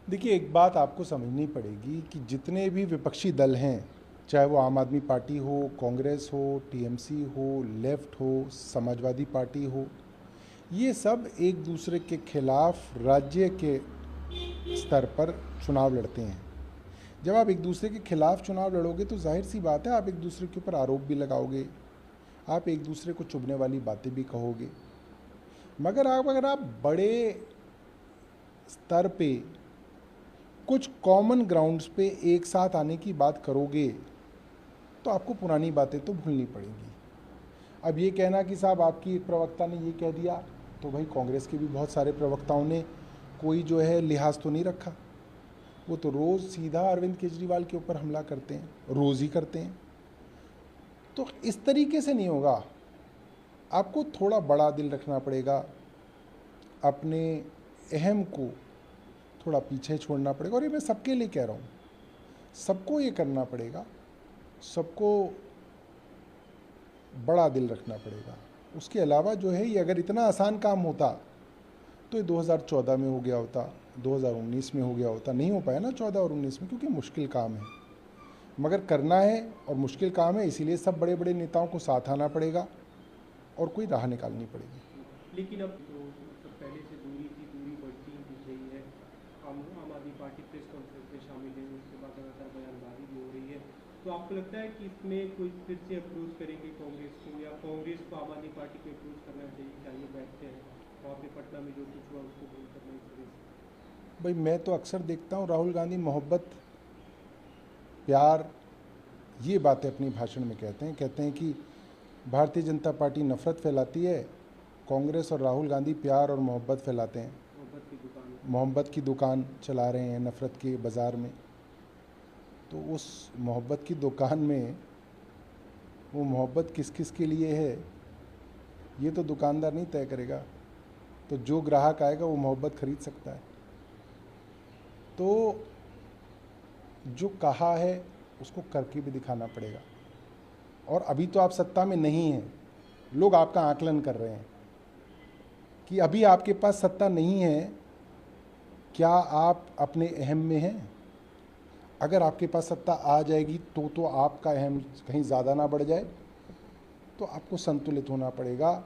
देखिए, एक बात आपको समझनी पड़ेगी कि जितने भी विपक्षी दल हैं, चाहे वो आम आदमी पार्टी हो, कांग्रेस हो, टीएमसी हो, लेफ्ट हो, समाजवादी पार्टी हो, ये सब एक दूसरे के खिलाफ राज्य के स्तर पर चुनाव लड़ते हैं। जब आप एक दूसरे के खिलाफ चुनाव लड़ोगे तो जाहिर सी बात है आप एक दूसरे के ऊपर आरोप भी लगाओगे, आप एक दूसरे को चुभने वाली बातें भी कहोगे। मगर अगर आप बड़े स्तर पे कुछ कॉमन ग्राउंड्स पे एक साथ आने की बात करोगे तो आपको पुरानी बातें तो भूलनी पड़ेंगी। अब ये कहना कि साहब आपकी एक प्रवक्ता ने ये कह दिया, तो भाई कांग्रेस के भी बहुत सारे प्रवक्ताओं ने कोई जो है लिहाज तो नहीं रखा। वो तो रोज़ सीधा अरविंद केजरीवाल के ऊपर हमला करते हैं, रोज़ ही करते हैं। तो इस तरीके से नहीं होगा, आपको थोड़ा बड़ा दिल रखना पड़ेगा, अपने अहम को थोड़ा पीछे छोड़ना पड़ेगा। और ये मैं सबके लिए कह रहा हूँ, सबको ये करना पड़ेगा, सबको बड़ा दिल रखना पड़ेगा। उसके अलावा जो है, ये अगर इतना आसान काम होता तो ये 2014 में हो गया होता, 2019 में हो गया होता। नहीं हो पाया ना 14 और 19 में, क्योंकि मुश्किल काम है। मगर करना है और मुश्किल काम है, इसीलिए सब बड़े बड़े नेताओं को साथ आना पड़ेगा और कोई राह निकालनी पड़ेगी। लेकिन अब तो मतलब पहले से दूरी बढ़ती ही दिख रही है। आम आदमी पार्टी प्रेस कॉन्फ्रेंस में शामिल है, उसके बाद लगातार बयानबाजी भी हो रही है। तो आपको लगता है कि इसमें कोई फिर से अप्रोच करेंगे कांग्रेस को, या कांग्रेस को आम आदमी पार्टी को अप्रोच करना चाहिए? चाहिए बैठते हैं वहाँ पे पटना में जो कुछ हुआ उसको दूर करना चाहिए? भाई मैं तो अक्सर देखता हूँ राहुल गांधी मोहब्बत, प्यार, ये बातें अपनी भाषण में कहते हैं कि भारतीय जनता पार्टी नफरत फैलाती है, कांग्रेस और राहुल गांधी प्यार और मोहब्बत फैलाते हैं। मोहब्बत की दुकान चला रहे हैं नफ़रत के बाज़ार में। तो उस मोहब्बत की दुकान में वो मोहब्बत किस किस के लिए है, ये तो दुकानदार नहीं तय करेगा। तो जो ग्राहक आएगा वो मोहब्बत खरीद सकता है। तो जो कहा है उसको करके भी दिखाना पड़ेगा। और अभी तो आप सत्ता में नहीं हैं, लोग आपका आकलन कर रहे हैं कि अभी आपके पास सत्ता नहीं है, क्या आप अपने अहम में हैं? अगर आपके पास सत्ता आ जाएगी तो आपका अहम कहीं ज़्यादा ना बढ़ जाए। तो आपको संतुलित होना पड़ेगा,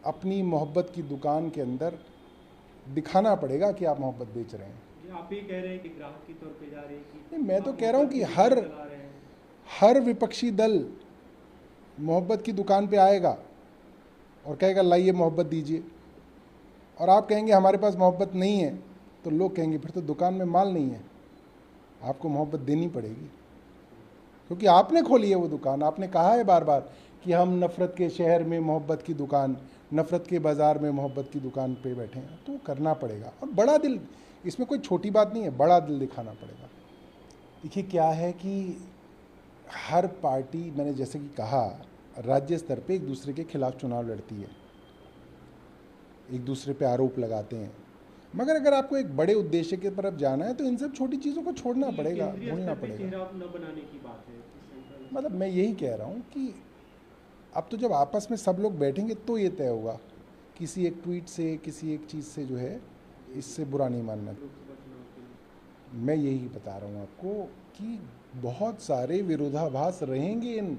अपनी मोहब्बत की दुकान के अंदर दिखाना पड़ेगा कि आप मोहब्बत बेच रहे हैं। आप ये कह रहे हैं कि ग्राहक के तौर पे जा रहे हैं कि नहीं, मैं तो कह रहा हूँ कि हर विपक्षी दल मोहब्बत की दुकान पे आएगा और कहेगा लाइए मोहब्बत दीजिए, और आप कहेंगे हमारे पास मोहब्बत नहीं है, तो लोग कहेंगे फिर तो दुकान में माल नहीं है, आपको मोहब्बत देनी पड़ेगी, क्योंकि आपने खोली है वो दुकान। आपने कहा है बार बार कि हम नफ़रत के शहर में मोहब्बत की दुकान, नफ़रत के बाज़ार में मोहब्बत की दुकान पे बैठे हैं। तो करना पड़ेगा, और बड़ा दिल, इसमें कोई छोटी बात नहीं है, बड़ा दिल दिखाना पड़ेगा। देखिए क्या है कि हर पार्टी, मैंने जैसे कि कहा, राज्य स्तर पे एक दूसरे के खिलाफ चुनाव लड़ती है, एक दूसरे पे आरोप लगाते हैं। मगर अगर आपको एक बड़े उद्देश्य की तरफ जाना है तो इन सब छोटी चीज़ों को छोड़ना पड़ेगा, भूलना पड़ेगा। न बनाने की बात है, मतलब मैं यही कह रहा हूँ कि अब तो जब आपस में सब लोग बैठेंगे तो ये तय होगा। किसी एक ट्वीट से, किसी एक चीज़ से जो है, इससे बुरा नहीं मानना। मैं यही बता रहा हूँ आपको कि बहुत सारे विरोधाभास रहेंगे इन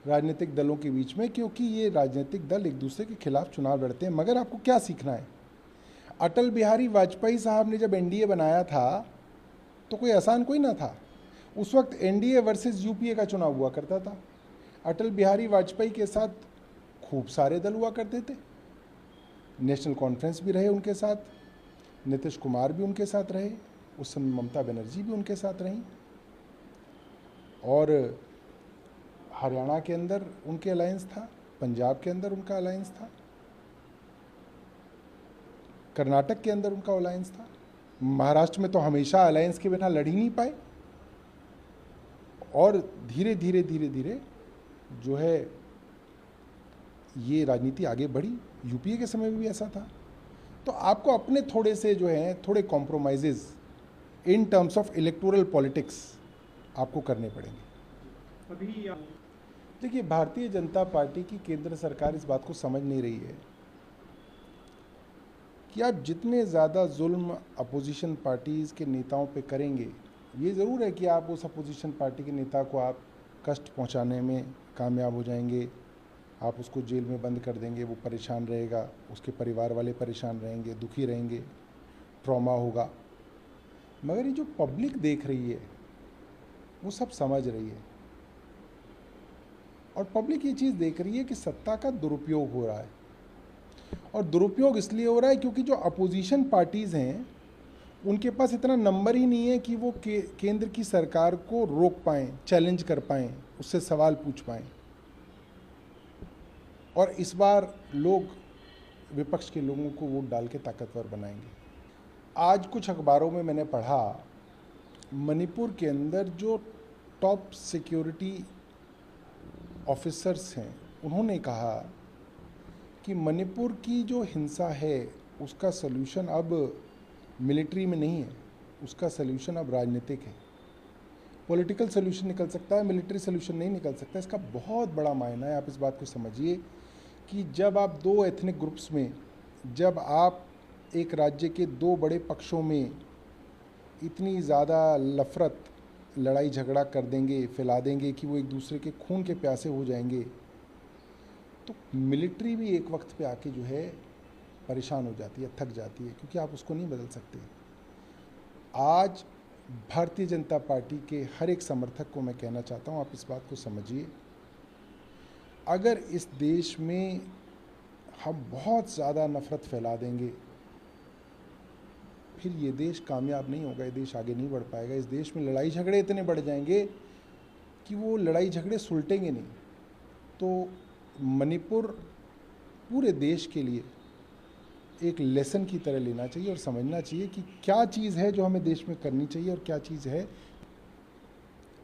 राजनीतिक दलों के बीच में, क्योंकि ये राजनीतिक दल एक दूसरे के खिलाफ चुनाव लड़ते हैं। मगर आपको क्या सीखना है? अटल बिहारी वाजपेयी साहब ने जब एनडीए बनाया था तो कोई आसान कोई ना था। उस वक्त एनडीए वर्सेस यूपीए का चुनाव हुआ करता था। अटल बिहारी वाजपेयी के साथ खूब सारे दल हुआ करते थे, नेशनल कॉन्फ्रेंस भी रहे उनके साथ, नीतीश कुमार भी उनके साथ रहे, उस समय ममता बनर्जी भी उनके साथ रहीं, और हरियाणा के अंदर उनके अलायंस था, पंजाब के अंदर उनका अलायंस था, कर्नाटक के अंदर उनका अलायंस था। महाराष्ट्र में तो हमेशा अलायंस के बिना लड़ ही नहीं पाए। और धीरे धीरे जो है ये राजनीति आगे बढ़ी। यूपीए के समय में भी ऐसा था। तो आपको अपने थोड़े से जो है थोड़े compromises in terms of electoral politics आपको करने पड़ेंगे। अभी देखिए, भारतीय जनता पार्टी की केंद्र सरकार इस बात को समझ नहीं रही है कि आप जितने ज़्यादा जुल्म अपोजिशन पार्टीज़ के नेताओं पे करेंगे, ये ज़रूर है कि आप उस अपोजिशन पार्टी के नेता को आप कष्ट पहुंचाने में कामयाब हो जाएंगे, आप उसको जेल में बंद कर देंगे, वो परेशान रहेगा, उसके परिवार वाले परेशान रहेंगे, दुखी रहेंगे, ट्रॉमा होगा। मगर ये जो पब्लिक देख रही है वो सब समझ रही है, और पब्लिक ये चीज़ देख रही है कि सत्ता का दुरुपयोग हो रहा है। और दुरुपयोग इसलिए हो रहा है क्योंकि जो अपोजिशन पार्टीज़ हैं उनके पास इतना नंबर ही नहीं है कि वो केंद्र की सरकार को रोक पाएं, चैलेंज कर पाएं, उससे सवाल पूछ पाएं। और इस बार लोग विपक्ष के लोगों को वोट डाल के ताकतवर बनाएंगे। आज कुछ अखबारों में मैंने पढ़ा, मणिपुर के अंदर जो टॉप सिक्योरिटी ऑफिसर्स हैं उन्होंने कहा कि मणिपुर की जो हिंसा है उसका सलूशन अब मिलिट्री में नहीं है, उसका सलूशन अब राजनीतिक है। पॉलिटिकल सलूशन निकल सकता है, मिलिट्री सलूशन नहीं निकल सकता। इसका बहुत बड़ा मायना है। आप इस बात को समझिए कि जब आप दो एथनिक ग्रुप्स में, जब आप एक राज्य के दो बड़े पक्षों में इतनी ज़्यादा नफरत, लड़ाई झगड़ा कर देंगे, फैला देंगे कि वो एक दूसरे के खून के प्यासे हो जाएंगे, तो मिलिट्री भी एक वक्त पे आके जो है परेशान हो जाती है, थक जाती है, क्योंकि आप उसको नहीं बदल सकते। आज भारतीय जनता पार्टी के हर एक समर्थक को मैं कहना चाहता हूँ, आप इस बात को समझिए, अगर इस देश में हम बहुत ज़्यादा नफरत फैला देंगे फिर ये देश कामयाब नहीं होगा, ये देश आगे नहीं बढ़ पाएगा। इस देश में लड़ाई झगड़े इतने बढ़ जाएंगे कि वो लड़ाई झगड़े सुलटेंगे नहीं। तो मणिपुर पूरे देश के लिए एक लेसन की तरह लेना चाहिए और समझना चाहिए कि क्या चीज़ है जो हमें देश में करनी चाहिए और क्या चीज़ है।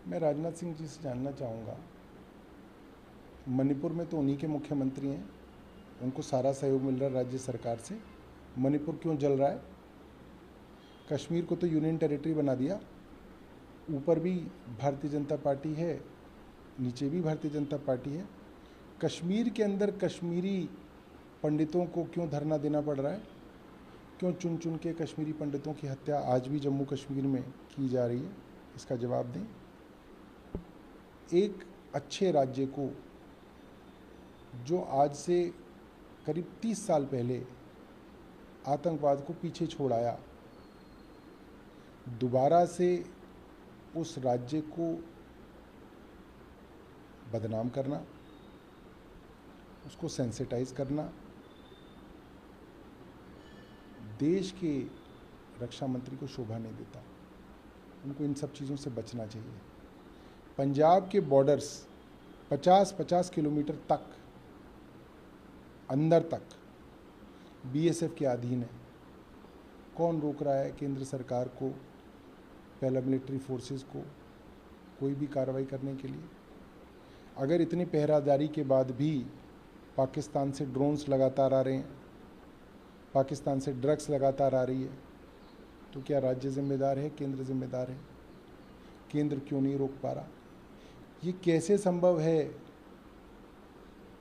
मैं राजनाथ सिंह जी से जानना चाहूँगा, मणिपुर में तो उन्हीं के मुख्यमंत्री हैं, उनको सारा सहयोग मिल रहा है राज्य सरकार से, मणिपुर क्यों जल रहा है? कश्मीर को तो यूनियन टेरिटरी बना दिया, ऊपर भी भारतीय जनता पार्टी है, नीचे भी भारतीय जनता पार्टी है। कश्मीर के अंदर कश्मीरी पंडितों को क्यों धरना देना पड़ रहा है? क्यों चुन चुन के कश्मीरी पंडितों की हत्या आज भी जम्मू कश्मीर में की जा रही है? इसका जवाब दें। एक अच्छे राज्य को जो आज से करीब 30 साल पहले आतंकवाद को पीछे छोड़ आया, दोबारा से उस राज्य को बदनाम करना, उसको सेंसिटाइज करना, देश के रक्षा मंत्री को शोभा नहीं देता। उनको इन सब चीज़ों से बचना चाहिए। पंजाब के बॉर्डर्स 50-50 किलोमीटर तक अंदर तक बीएसएफ के अधीन है। कौन रोक रहा है केंद्र सरकार को, पैरामिलिट्री फोर्सेस को कोई भी कार्रवाई करने के लिए? अगर इतनी पहरादारी के बाद भी पाकिस्तान से ड्रोन्स लगातार आ रहे हैं, पाकिस्तान से ड्रग्स लगातार आ रही है, तो क्या राज्य जिम्मेदार है, केंद्र जिम्मेदार है? केंद्र क्यों नहीं रोक पा रहा? ये कैसे संभव है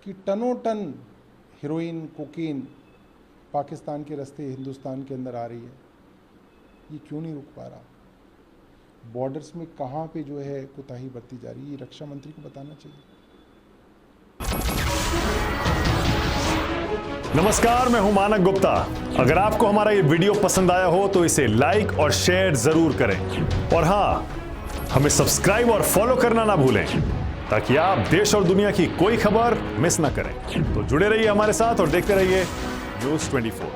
कि टनों टन हेरोइन, कोकीन पाकिस्तान के रास्ते हिंदुस्तान के अंदर आ रही है? ये क्यों नहीं रोक पा रहा? बॉर्डर्स में कहाँ पे जो है कोताही बरती जा रही है, ये रक्षा मंत्री को बताना चाहिए। नमस्कार, मैं हूं मानक गुप्ता। अगर आपको हमारा ये वीडियो पसंद आया हो तो इसे लाइक और शेयर जरूर करें, और हां, हमें सब्सक्राइब और फॉलो करना ना भूलें ताकि आप देश और दुनिया की कोई खबर मिस ना करें। तो जुड़े रहिए हमारे साथ और देखते रहिए News 24।